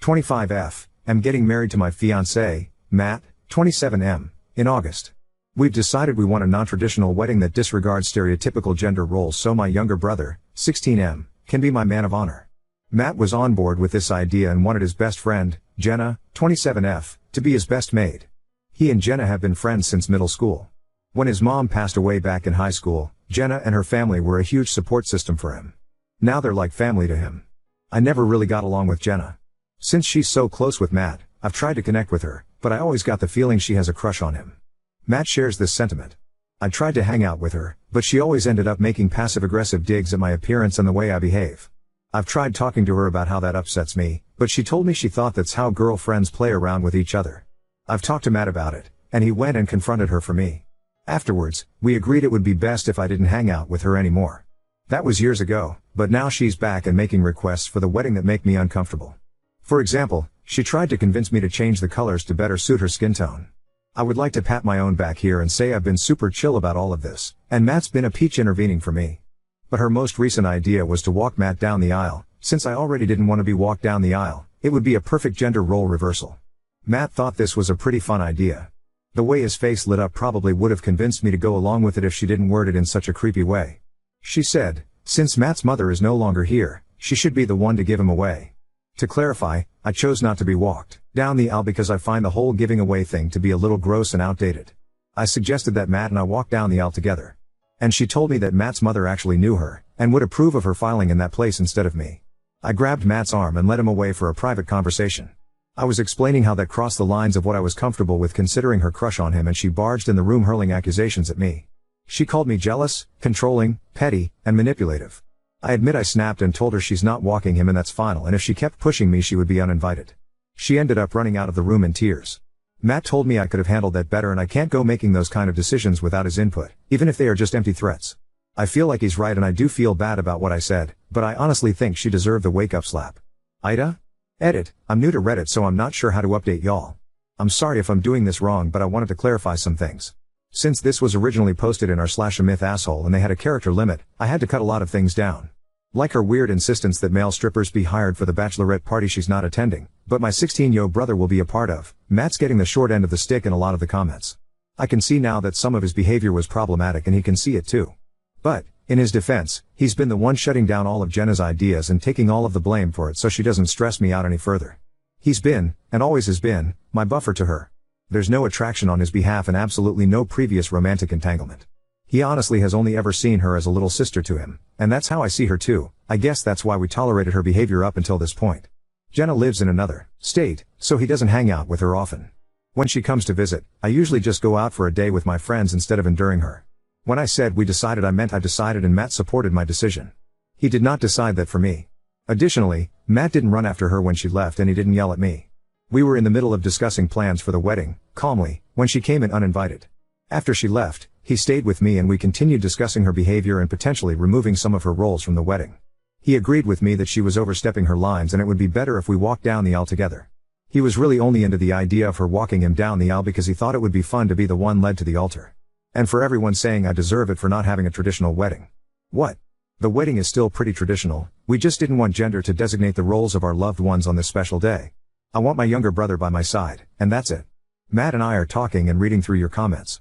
25F, am getting married to my fiancé, Matt, 27M, in August. We've decided we want a non-traditional wedding that disregards stereotypical gender roles so my younger brother, 16M, can be my man of honor. Matt was on board with this idea and wanted his best friend, Jenna, 27F, to be his best maid. He and Jenna have been friends since middle school. When his mom passed away back in high school, Jenna and her family were a huge support system for him. Now they're like family to him. I never really got along with Jenna. Since she's so close with Matt, I've tried to connect with her, but I always got the feeling she has a crush on him. Matt shares this sentiment. I tried to hang out with her, but she always ended up making passive-aggressive digs at my appearance and the way I behave. I've tried talking to her about how that upsets me, but she told me she thought that's how girlfriends play around with each other. I've talked to Matt about it, and he went and confronted her for me. Afterwards, we agreed it would be best if I didn't hang out with her anymore. That was years ago, but now she's back and making requests for the wedding that make me uncomfortable. For example, she tried to convince me to change the colors to better suit her skin tone. I would like to pat my own back here and say I've been super chill about all of this, and Matt's been a peach intervening for me. But her most recent idea was to walk Matt down the aisle. Since I already didn't want to be walked down the aisle, it would be a perfect gender role reversal. Matt thought this was a pretty fun idea. The way his face lit up probably would have convinced me to go along with it if she didn't word it in such a creepy way. She said, since Matt's mother is no longer here, she should be the one to give him away. To clarify, I chose not to be walked down the aisle because I find the whole giving away thing to be a little gross and outdated. I suggested that Matt and I walk down the aisle together. And she told me that Matt's mother actually knew her, and would approve of her filing in that place instead of me. I grabbed Matt's arm and led him away for a private conversation. I was explaining how that crossed the lines of what I was comfortable with considering her crush on him, and she barged in the room hurling accusations at me. She called me jealous, controlling, petty, and manipulative. I admit I snapped and told her she's not walking him and that's final, and if she kept pushing me she would be uninvited. She ended up running out of the room in tears. Matt told me I could have handled that better, and I can't go making those kind of decisions without his input, even if they are just empty threats. I feel like he's right and I do feel bad about what I said, but I honestly think she deserved the wake-up slap. Ida? Edit, I'm new to Reddit so I'm not sure how to update y'all. I'm sorry if I'm doing this wrong, but I wanted to clarify some things. Since this was originally posted in r/a myth asshole and they had a character limit, I had to cut a lot of things down. Like her weird insistence that male strippers be hired for the bachelorette party she's not attending, but my 16-year brother will be a part of. Matt's getting the short end of the stick in a lot of the comments. I can see now that some of his behavior was problematic and he can see it too. But, in his defense, he's been the one shutting down all of Jenna's ideas and taking all of the blame for it so she doesn't stress me out any further. He's been, and always has been, my buffer to her. There's no attraction on his behalf and absolutely no previous romantic entanglement. He honestly has only ever seen her as a little sister to him, and that's how I see her too. I guess that's why we tolerated her behavior up until this point. Jenna lives in another state, so he doesn't hang out with her often. When she comes to visit, I usually just go out for a day with my friends instead of enduring her. When I said we decided, I meant I decided, and Matt supported my decision. He did not decide that for me. Additionally, Matt didn't run after her when she left and he didn't yell at me. We were in the middle of discussing plans for the wedding, calmly, when she came in uninvited. After she left, he stayed with me and we continued discussing her behavior and potentially removing some of her roles from the wedding. He agreed with me that she was overstepping her lines and it would be better if we walked down the aisle together. He was really only into the idea of her walking him down the aisle because he thought it would be fun to be the one led to the altar. And for everyone saying I deserve it for not having a traditional wedding. What? The wedding is still pretty traditional, we just didn't want gender to designate the roles of our loved ones on this special day. I want my younger brother by my side, and that's it. Matt and I are talking and reading through your comments.